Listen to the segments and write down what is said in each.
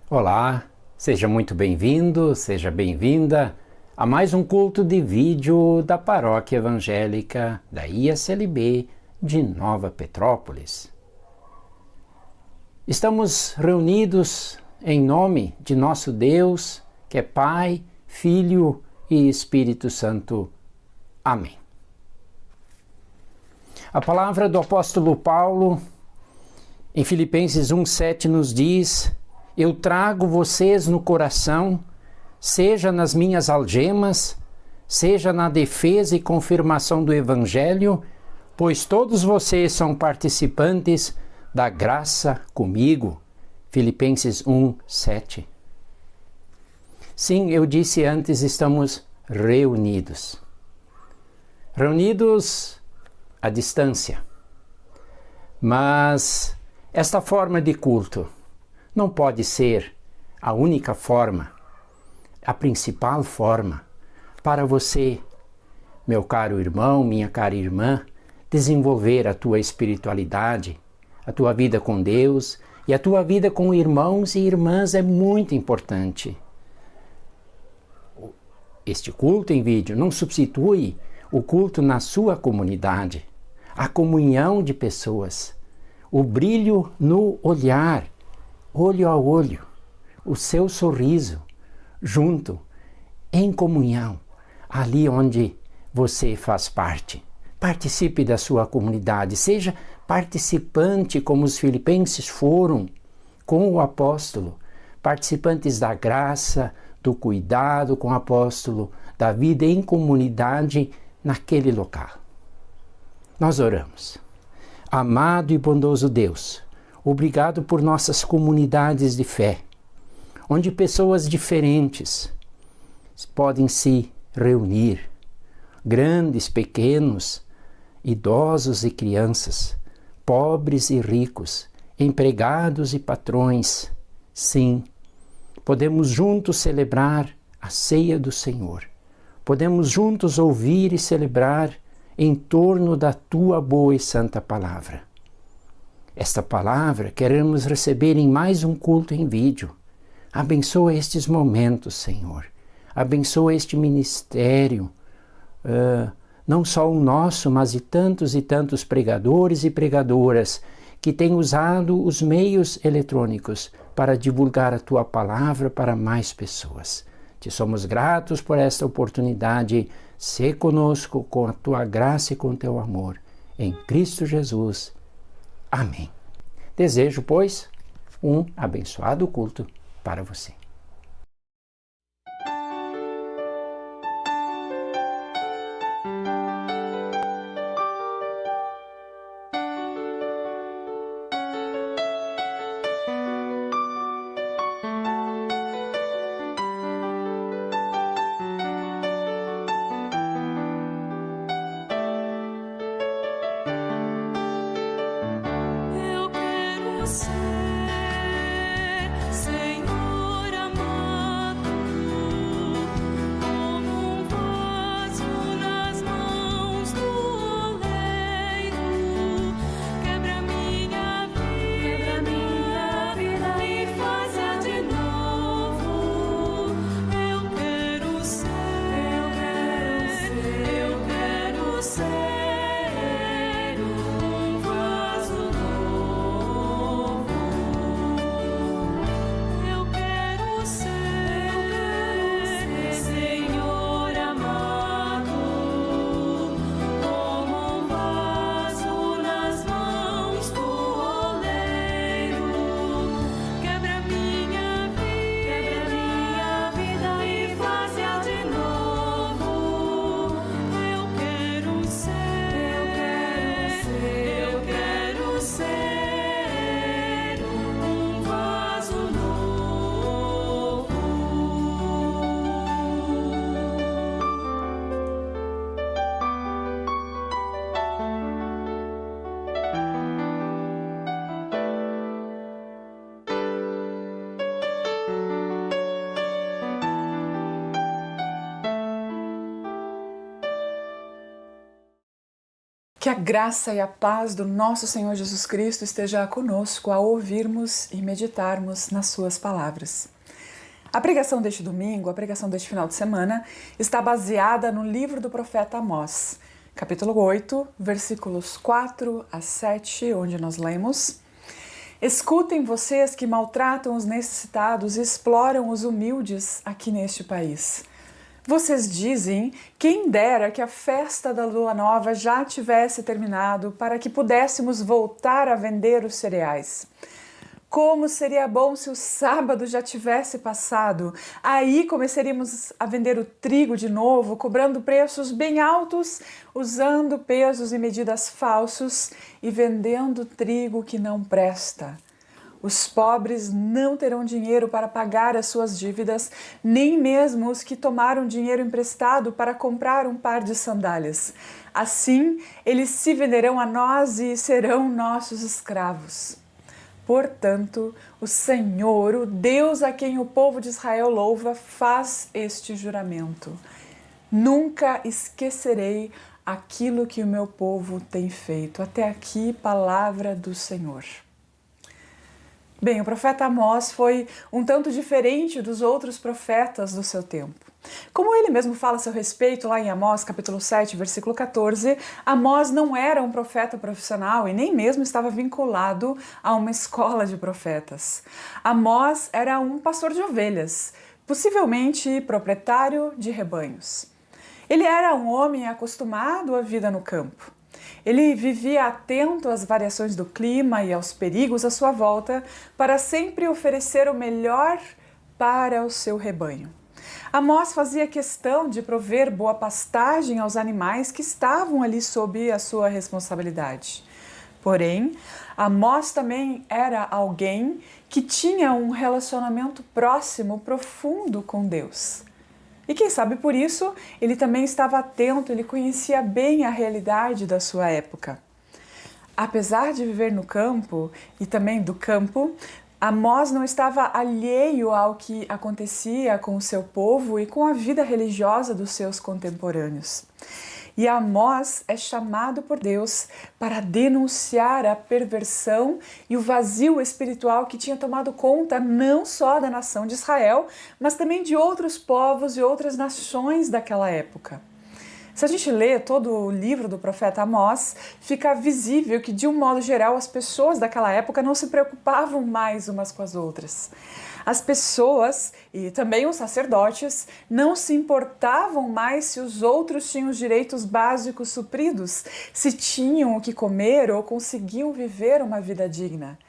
Olá, seja muito bem-vindo, seja bem-vinda a mais um culto de vídeo da Paróquia Evangélica da IACLB de Nova Petrópolis. Estamos reunidos em nome de nosso Deus, que é Pai, Filho e Espírito Santo. Amém. A palavra do apóstolo Paulo em Filipenses 1:7 nos diz: eu trago vocês no coração, seja nas minhas algemas, seja na defesa e confirmação do Evangelho, pois todos vocês são participantes da graça comigo. Filipenses 1:7. Sim, eu disse antes, estamos reunidos. Reunidos à distância. Mas esta forma de culto não pode ser a única forma, a principal forma para você, meu caro irmão, minha cara irmã, desenvolver a tua espiritualidade, a tua vida com Deus e a tua vida com irmãos e irmãs é muito importante. Este culto em vídeo não substitui o culto na sua comunidade, a comunhão de pessoas, o brilho no olhar, olho a olho, o seu sorriso, junto, em comunhão, ali onde você faz parte. Participe da sua comunidade, seja participante como os filipenses foram com o apóstolo, participantes da graça, do cuidado com o apóstolo, da vida em comunidade naquele local. Nós oramos. Amado e bondoso Deus, obrigado por nossas comunidades de fé, onde pessoas diferentes podem se reunir, grandes, pequenos, idosos e crianças, pobres e ricos, empregados e patrões. Sim, podemos juntos celebrar a ceia do Senhor. Podemos juntos ouvir e celebrar em torno da tua boa e santa palavra. Esta palavra queremos receber em mais um culto em vídeo. Abençoa estes momentos, Senhor. Abençoa este ministério, não só o nosso, mas de tantos e tantos pregadores e pregadoras que têm usado os meios eletrônicos para divulgar a tua palavra para mais pessoas. Te somos gratos por esta oportunidade. Sê conosco com a tua graça e com o teu amor. Em Cristo Jesus. Amém. Desejo, pois, um abençoado culto para você. Senhor, Que a graça e a paz do nosso Senhor Jesus Cristo esteja conosco ao ouvirmos e meditarmos nas suas palavras. A pregação deste domingo, a pregação deste final de semana, está baseada no livro do profeta Amós, capítulo 8, versículos 4 a 7, onde nós lemos: Escutem vocês que maltratam os necessitados e exploram os humildes aqui neste país. Vocês dizem, quem dera que a festa da lua nova já tivesse terminado para que pudéssemos voltar a vender os cereais. Como seria bom se o sábado já tivesse passado. Aí começaríamos a vender o trigo de novo, cobrando preços bem altos, usando pesos e medidas falsos e vendendo trigo que não presta. Os pobres não terão dinheiro para pagar as suas dívidas, nem mesmo os que tomaram dinheiro emprestado para comprar um par de sandálias. Assim, eles se venderão a nós e serão nossos escravos. Portanto, o Senhor, o Deus a quem o povo de Israel louva, faz este juramento: Nunca esquecerei aquilo que o meu povo tem feito. Até aqui, palavra do Senhor. Bem, o profeta Amós foi um tanto diferente dos outros profetas do seu tempo. Como ele mesmo fala a seu respeito lá em Amós, capítulo 7, versículo 14, Amós não era um profeta profissional e nem mesmo estava vinculado a uma escola de profetas. Amós era um pastor de ovelhas, possivelmente proprietário de rebanhos. Ele era um homem acostumado à vida no campo. Ele vivia atento às variações do clima e aos perigos à sua volta para sempre oferecer o melhor para o seu rebanho. Amós fazia questão de prover boa pastagem aos animais que estavam ali sob a sua responsabilidade. Porém, Amós também era alguém que tinha um relacionamento próximo, profundo com Deus. E quem sabe por isso, ele também estava atento, ele conhecia bem a realidade da sua época. Apesar de viver no campo e também do campo, Amós não estava alheio ao que acontecia com o seu povo e com a vida religiosa dos seus contemporâneos. E Amós é chamado por Deus para denunciar a perversão e o vazio espiritual que tinha tomado conta não só da nação de Israel, mas também de outros povos e outras nações daquela época. Se a gente lê todo o livro do profeta Amós, fica visível que, de um modo geral, as pessoas daquela época não se preocupavam mais umas com as outras. As pessoas, e também os sacerdotes, não se importavam mais se os outros tinham os direitos básicos supridos, se tinham o que comer ou conseguiam viver uma vida digna.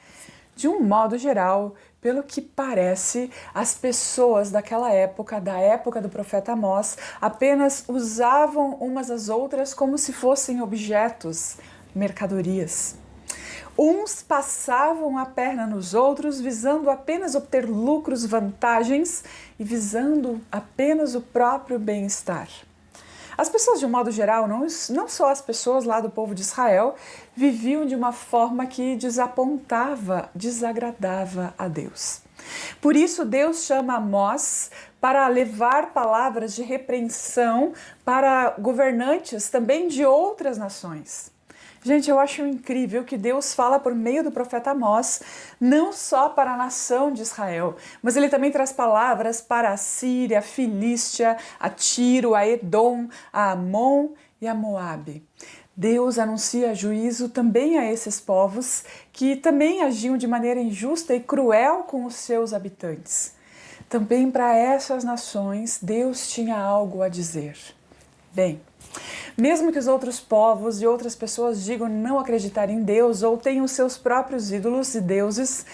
De um modo geral, pelo que parece, as pessoas daquela época, da época do profeta Amós, apenas usavam umas às outras como se fossem objetos, mercadorias. Uns passavam a perna nos outros, visando apenas obter lucros, vantagens e visando apenas o próprio bem-estar. As pessoas, de um modo geral, não só as pessoas lá do povo de Israel, viviam de uma forma que desapontava, desagradava a Deus. Por isso, Deus chama Amós para levar palavras de repreensão para governantes também de outras nações. Gente, eu acho incrível que Deus fala por meio do profeta Amós, não só para a nação de Israel, mas ele também traz palavras para a Síria, a Filístia, a Tiro, a Edom, a Amon e a Moabe. Deus anuncia juízo também a esses povos que também agiam de maneira injusta e cruel com os seus habitantes. Também para essas nações, Deus tinha algo a dizer. Bem, mesmo que os outros povos e outras pessoas digam não acreditar em Deus ou tenham seus próprios ídolos e deuses,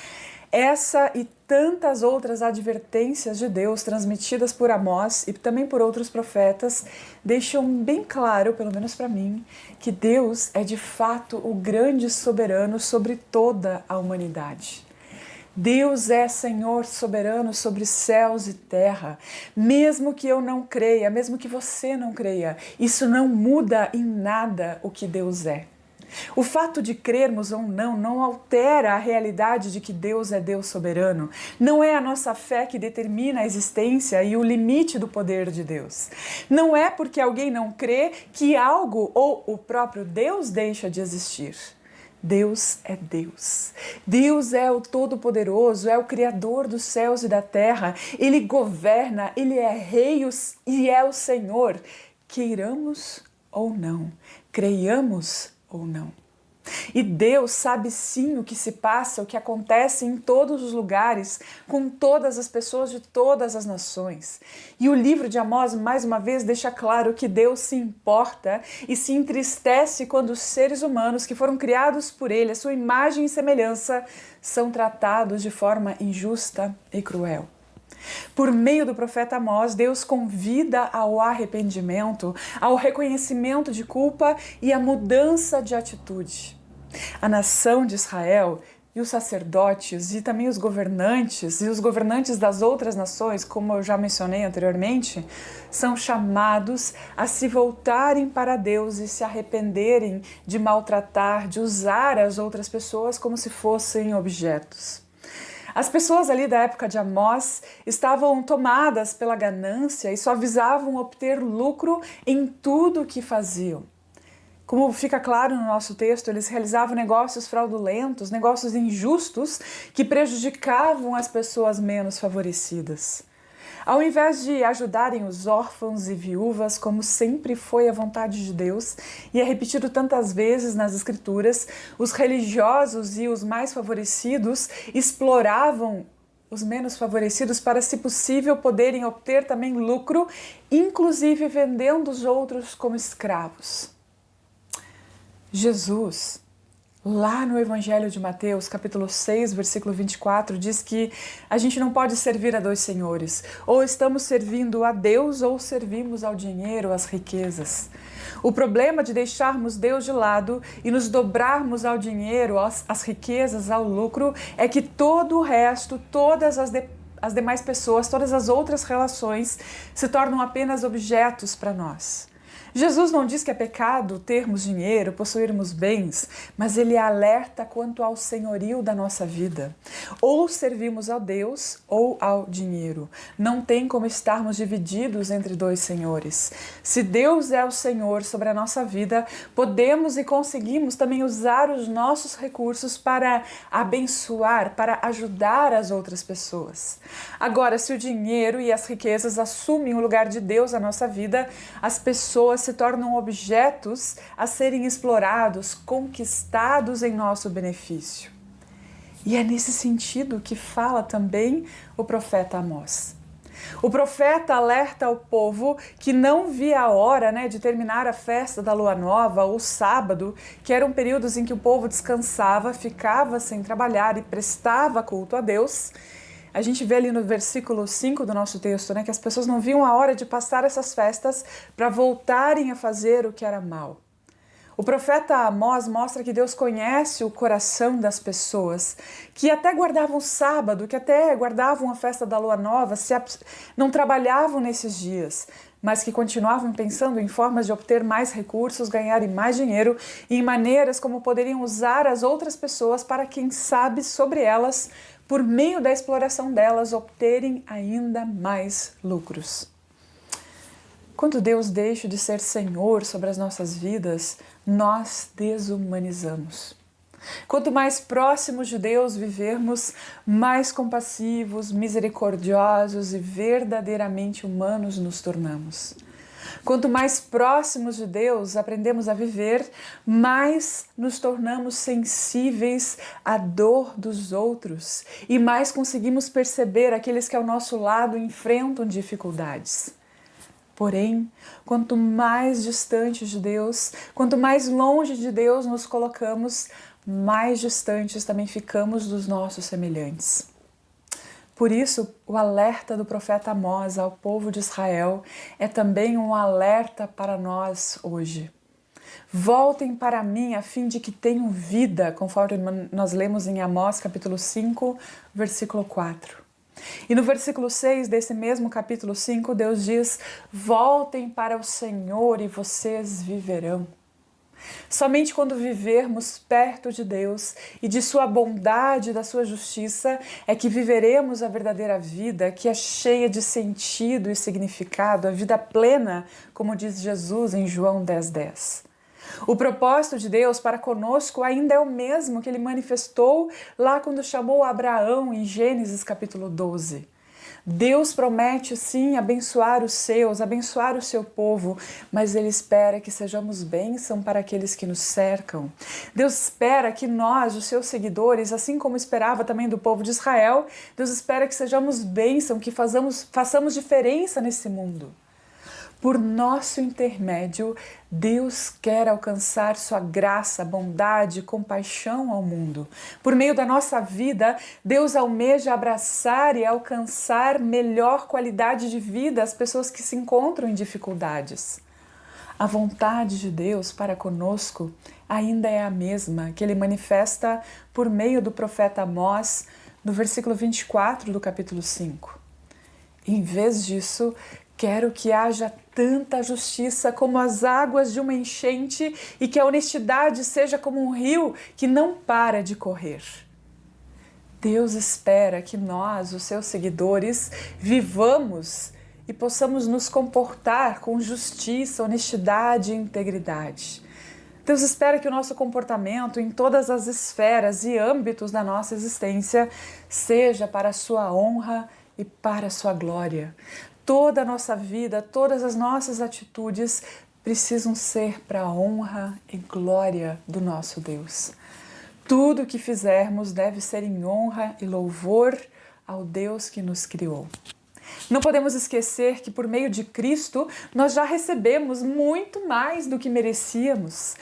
essa e tantas outras advertências de Deus transmitidas por Amós e também por outros profetas deixam bem claro, pelo menos para mim, que Deus é de fato o grande soberano sobre toda a humanidade. Deus é Senhor soberano sobre céus e terra. Mesmo que eu não creia, mesmo que você não creia, isso não muda em nada o que Deus é. O fato de crermos ou não altera a realidade de que Deus é Deus soberano. Não é a nossa fé que determina a existência e o limite do poder de Deus. Não é porque alguém não crê que algo ou o próprio Deus deixa de existir. Deus é Deus. Deus é o Todo-Poderoso, é o Criador dos céus e da terra. Ele governa, Ele é Rei e é o Senhor. Queiramos ou não, creiamos ou não. E Deus sabe sim o que se passa, o que acontece em todos os lugares, com todas as pessoas de todas as nações. E o livro de Amós, mais uma vez, deixa claro que Deus se importa e se entristece quando os seres humanos que foram criados por Ele, a sua imagem e semelhança, são tratados de forma injusta e cruel. Por meio do profeta Amós, Deus convida ao arrependimento, ao reconhecimento de culpa e à mudança de atitude. A nação de Israel e os sacerdotes e também os governantes das outras nações, como eu já mencionei anteriormente, são chamados a se voltarem para Deus e se arrependerem de maltratar, de usar as outras pessoas como se fossem objetos. As pessoas ali da época de Amós estavam tomadas pela ganância e só visavam obter lucro em tudo o que faziam. Como fica claro no nosso texto, eles realizavam negócios fraudulentos, negócios injustos que prejudicavam as pessoas menos favorecidas. Ao invés de ajudarem os órfãos e viúvas, como sempre foi a vontade de Deus, e é repetido tantas vezes nas Escrituras, os religiosos e os mais favorecidos exploravam os menos favorecidos para, se possível, poderem obter também lucro, inclusive vendendo os outros como escravos. Jesus, lá no Evangelho de Mateus, capítulo 6, versículo 24, diz que a gente não pode servir a dois senhores. Ou estamos servindo a Deus ou servimos ao dinheiro, às riquezas. O problema de deixarmos Deus de lado e nos dobrarmos ao dinheiro, às riquezas, ao lucro, é que todo o resto, todas as demais pessoas, todas as outras relações se tornam apenas objetos para nós. Jesus não diz que é pecado termos dinheiro, possuirmos bens, mas ele alerta quanto ao senhorio da nossa vida. Ou servimos a Deus ou ao dinheiro. Não tem como estarmos divididos entre dois senhores. Se Deus é o Senhor sobre a nossa vida, podemos e conseguimos também usar os nossos recursos para abençoar, para ajudar as outras pessoas. Agora, se o dinheiro e as riquezas assumem o lugar de Deus na nossa vida, as pessoas se tornam objetos a serem explorados, conquistados em nosso benefício. E é nesse sentido que fala também o profeta Amós. O profeta alerta ao povo que não via a hora, de terminar a festa da lua nova, ou sábado, que eram períodos em que o povo descansava, ficava sem trabalhar e prestava culto a Deus. A gente vê ali no versículo 5 do nosso texto, que as pessoas não viam a hora de passar essas festas para voltarem a fazer o que era mal. O profeta Amós mostra que Deus conhece o coração das pessoas, que até guardavam o sábado, que até guardavam a festa da lua nova, não trabalhavam nesses dias, mas que continuavam pensando em formas de obter mais recursos, ganharem mais dinheiro e em maneiras como poderiam usar as outras pessoas para, quem sabe, sobre elas, por meio da exploração delas, obterem ainda mais lucros. Quando Deus deixa de ser Senhor sobre as nossas vidas, nós desumanizamos. Quanto mais próximos de Deus vivermos, mais compassivos, misericordiosos e verdadeiramente humanos nos tornamos. Quanto mais próximos de Deus aprendemos a viver, mais nos tornamos sensíveis à dor dos outros e mais conseguimos perceber aqueles que ao nosso lado enfrentam dificuldades. Porém, quanto mais distante de Deus, quanto mais longe de Deus nos colocamos, mais distantes também ficamos dos nossos semelhantes. Por isso, o alerta do profeta Amós ao povo de Israel é também um alerta para nós hoje. Voltem para mim a fim de que tenham vida, conforme nós lemos em Amós capítulo 5, versículo 4. E no versículo 6 desse mesmo capítulo 5, Deus diz: voltem para o Senhor e vocês viverão. Somente quando vivermos perto de Deus e de sua bondade e da sua justiça é que viveremos a verdadeira vida, que é cheia de sentido e significado, a vida plena, como diz Jesus em João 10:10. O propósito de Deus para conosco ainda é o mesmo que ele manifestou lá quando chamou Abraão em Gênesis capítulo 12. Deus promete sim abençoar os seus, abençoar o seu povo, mas Ele espera que sejamos bênção para aqueles que nos cercam. Deus espera que nós, os seus seguidores, assim como esperava também do povo de Israel, Deus espera que sejamos bênção, que façamos diferença nesse mundo. Por nosso intermédio, Deus quer alcançar sua graça, bondade e compaixão ao mundo. Por meio da nossa vida, Deus almeja abraçar e alcançar melhor qualidade de vida às pessoas que se encontram em dificuldades. A vontade de Deus para conosco ainda é a mesma que Ele manifesta por meio do profeta Amós, no versículo 24 do capítulo 5. Em vez disso, quero que haja tanta justiça como as águas de uma enchente e que a honestidade seja como um rio que não para de correr. Deus espera que nós, os seus seguidores, vivamos e possamos nos comportar com justiça, honestidade e integridade. Deus espera que o nosso comportamento em todas as esferas e âmbitos da nossa existência seja para a sua honra e para a sua glória. Toda a nossa vida, todas as nossas atitudes precisam ser para a honra e glória do nosso Deus. Tudo o que fizermos deve ser em honra e louvor ao Deus que nos criou. Não podemos esquecer que por meio de Cristo nós já recebemos muito mais do que merecíamos.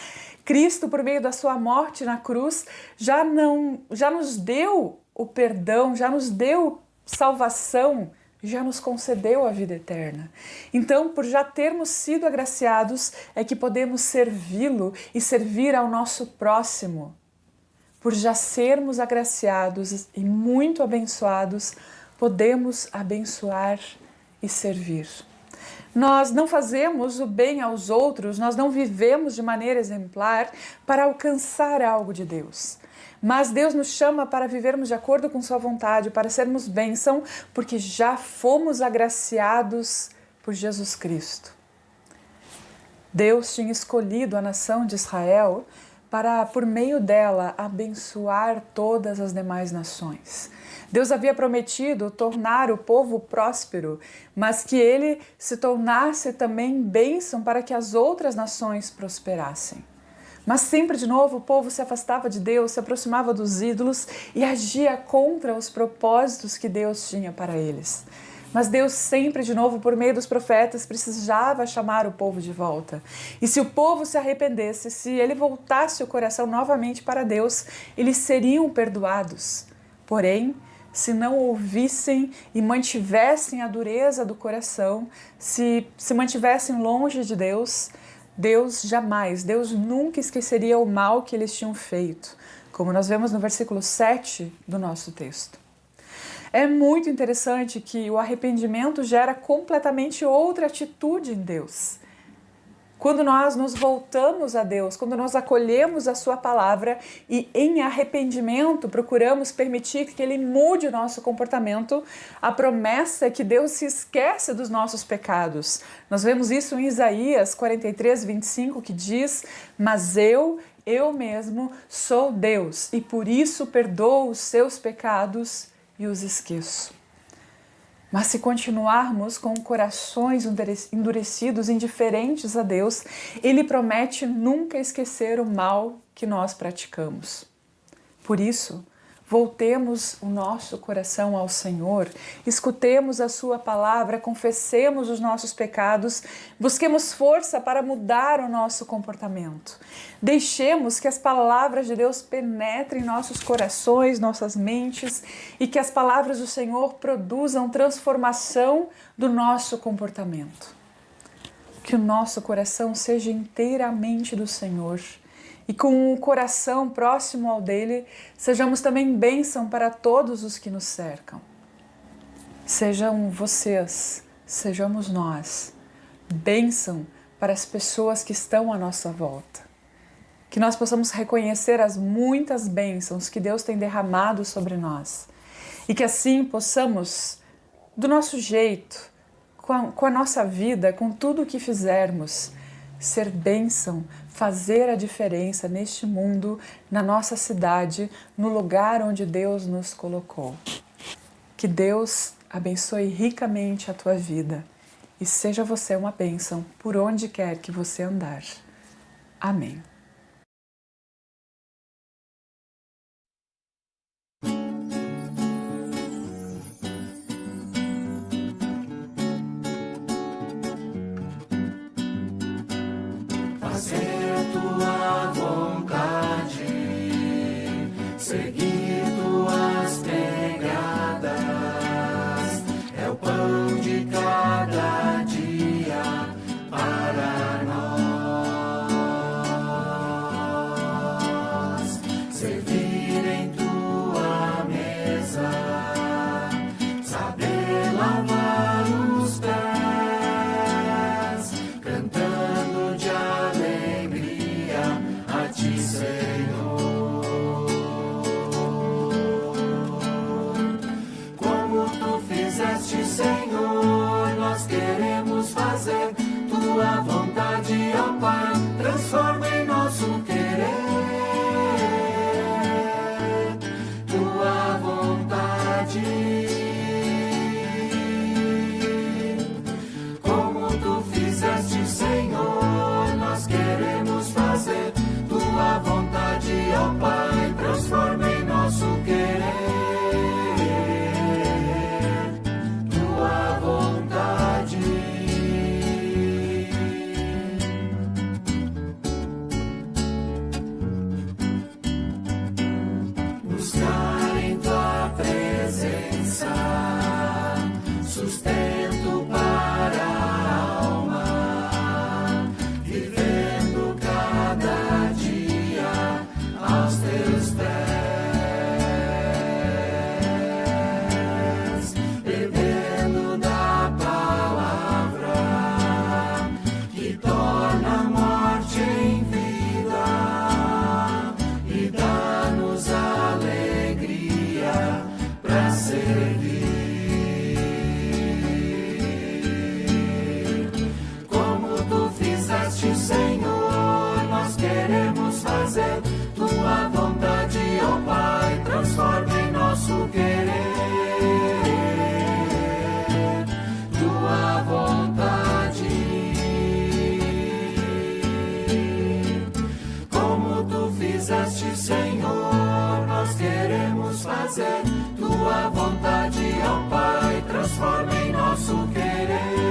Cristo, por meio da sua morte na cruz, já nos deu o perdão, já nos deu salvação, já nos concedeu a vida eterna. Então, por já termos sido agraciados, é que podemos servi-lo e servir ao nosso próximo. Por já sermos agraciados e muito abençoados, podemos abençoar e servir. Nós não fazemos o bem aos outros, nós não vivemos de maneira exemplar para alcançar algo de Deus. Mas Deus nos chama para vivermos de acordo com sua vontade, para sermos bênção, porque já fomos agraciados por Jesus Cristo. Deus tinha escolhido a nação de Israel para, por meio dela, abençoar todas as demais nações. Deus havia prometido tornar o povo próspero, mas que ele se tornasse também bênção para que as outras nações prosperassem. Mas sempre de novo o povo se afastava de Deus, se aproximava dos ídolos e agia contra os propósitos que Deus tinha para eles. Mas Deus sempre de novo, por meio dos profetas, precisava chamar o povo de volta. E se o povo se arrependesse, se ele voltasse o coração novamente para Deus, eles seriam perdoados. Porém, se não ouvissem e mantivessem a dureza do coração, se mantivessem longe de Deus, Deus nunca esqueceria o mal que eles tinham feito, como nós vemos no versículo 7 do nosso texto. É muito interessante que o arrependimento gera completamente outra atitude em Deus. Quando nós nos voltamos a Deus, quando nós acolhemos a sua palavra e em arrependimento procuramos permitir que Ele mude o nosso comportamento, a promessa é que Deus se esquece dos nossos pecados. Nós vemos isso em Isaías 43:25, que diz: "Mas eu mesmo sou Deus e por isso perdoo os seus pecados e os esqueço." Mas se continuarmos com corações endurecidos, indiferentes a Deus, Ele promete nunca esquecer o mal que nós praticamos. Por isso, voltemos o nosso coração ao Senhor, escutemos a sua palavra, confessemos os nossos pecados, busquemos força para mudar o nosso comportamento. Deixemos que as palavras de Deus penetrem nossos corações, nossas mentes e que as palavras do Senhor produzam transformação do nosso comportamento. Que o nosso coração seja inteiramente do Senhor. E com o coração próximo ao dele, sejamos também bênção para todos os que nos cercam. Sejam vocês, sejamos nós, bênção para as pessoas que estão à nossa volta. que nós possamos reconhecer as muitas bênçãos que Deus tem derramado sobre nós e que assim possamos, do nosso jeito, com a nossa vida, com tudo o que fizermos, ser bênção, fazer a diferença neste mundo, na nossa cidade, no lugar onde Deus nos colocou. Que Deus abençoe ricamente a tua vida e seja você uma bênção por onde quer que você andar. Amém. Fazer tua vontade, seguir tuas pegadas, é o pão de cada dia para nós. Servir em tua mesa, saber lavar os pés, cantando de alegria a ti, Senhor. Como tu fizeste, Senhor, nós queremos fazer tua vontade, ó Pai, transforma em nosso querer tua vontade. Como tu fizeste, Senhor, nós queremos fazer tua vontade, ó Pai, transforma em nosso querer tua vontade. Buscar em tua presença sustento para a alma, vivendo cada dia aos teus pés, bebendo da palavra que torna a morte em vida e dá-nos alegria para servir. Como tu fizeste, Senhor, nós queremos fazer tua vontade, ó Pai, transforma em nosso querer tua vontade. Como tu fizeste, Senhor, nós queremos fazer tua vontade, ó Pai, transforma em nosso querer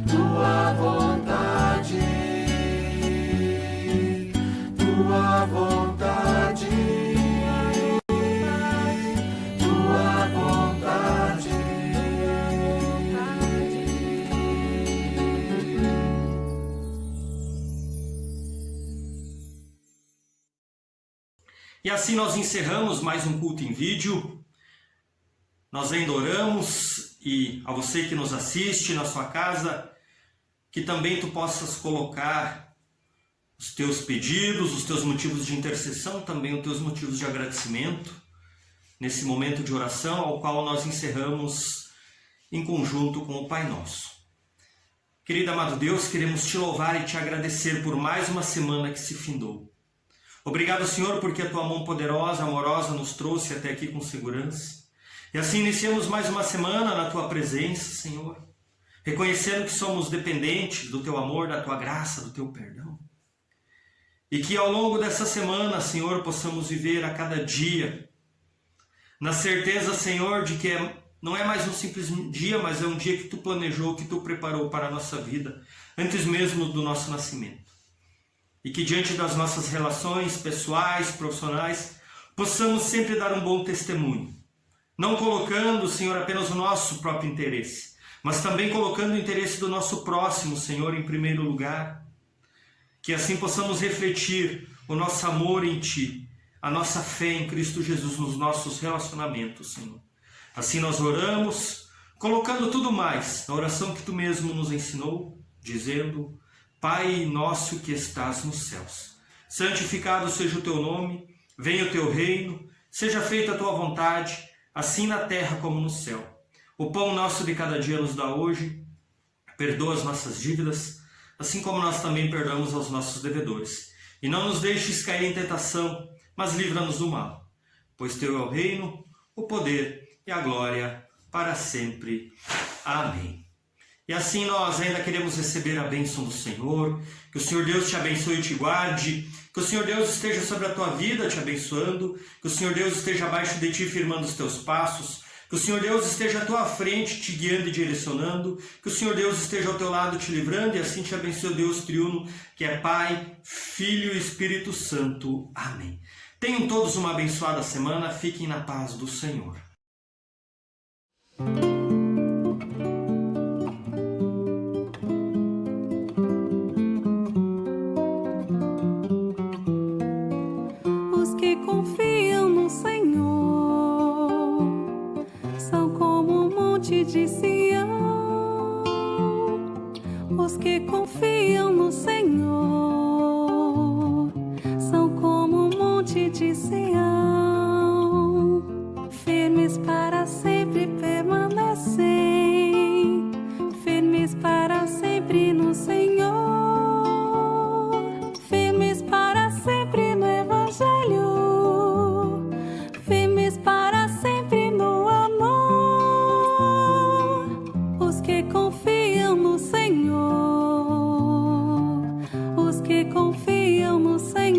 tua vontade, tua vontade, tua vontade. E assim nós encerramos mais um culto em vídeo. Nós ainda oramos, e a você que nos assiste na sua casa, que também tu possas colocar os teus pedidos, os teus motivos de intercessão, também os teus motivos de agradecimento, nesse momento de oração ao qual nós encerramos em conjunto com o Pai Nosso. Querido amado Deus, queremos te louvar e te agradecer por mais uma semana que se findou. Obrigado, Senhor, porque a tua mão poderosa, amorosa, nos trouxe até aqui com segurança. E assim iniciamos mais uma semana na tua presença, Senhor, reconhecendo que somos dependentes do teu amor, da tua graça, do teu perdão. E que ao longo dessa semana, Senhor, possamos viver a cada dia na certeza, Senhor, de que não é mais um simples dia, mas é um dia que tu planejou, que tu preparou para a nossa vida, antes mesmo do nosso nascimento. E que diante das nossas relações pessoais, profissionais, possamos sempre dar um bom testemunho. Não colocando, Senhor, apenas o nosso próprio interesse, mas também colocando o interesse do nosso próximo, Senhor, em primeiro lugar. Que assim possamos refletir o nosso amor em Ti, a nossa fé em Cristo Jesus nos nossos relacionamentos, Senhor. Assim nós oramos, colocando tudo mais na oração que Tu mesmo nos ensinou, dizendo: Pai nosso que estás nos céus, santificado seja o teu nome, venha o teu reino, seja feita a tua vontade, assim na terra como no céu. O pão nosso de cada dia nos dá hoje, perdoa as nossas dívidas, assim como nós também perdoamos aos nossos devedores. E não nos deixes cair em tentação, mas livra-nos do mal. Pois teu é o reino, o poder e a glória para sempre. Amém. E assim nós ainda queremos receber a bênção do Senhor, que o Senhor Deus te abençoe e te guarde, que o Senhor Deus esteja sobre a tua vida te abençoando, que o Senhor Deus esteja abaixo de ti firmando os teus passos, que o Senhor Deus esteja à tua frente te guiando e direcionando, que o Senhor Deus esteja ao teu lado te livrando e assim te abençoe o Deus triuno, que é Pai, Filho e Espírito Santo. Amém. Tenham todos uma abençoada semana, fiquem na paz do Senhor. Os que confiam no Senhor são como um monte de Sião. Os que confiam no Senhor são como um monte de Sião, firmes para sempre permanecem, firmes para sempre no Senhor, firmes para sempre no Evangelho, firmes para sempre no amor. Os que confiam no Senhor, os que confiam no Senhor.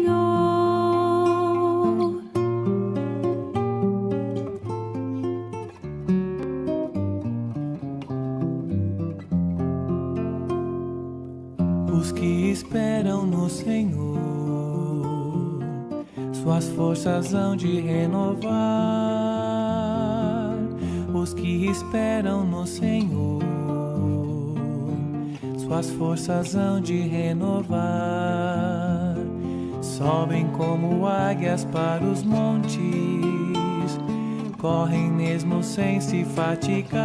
Os que esperam no Senhor, suas forças hão de renovar. Os que esperam no Senhor, suas forças hão de renovar. Sobem como águias para os montes, correm mesmo sem se fatigar,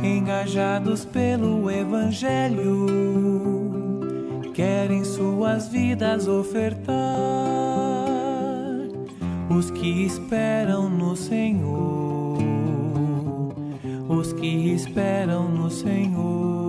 engajados pelo Evangelho, querem suas vidas ofertar. Os que esperam no Senhor, os que esperam no Senhor.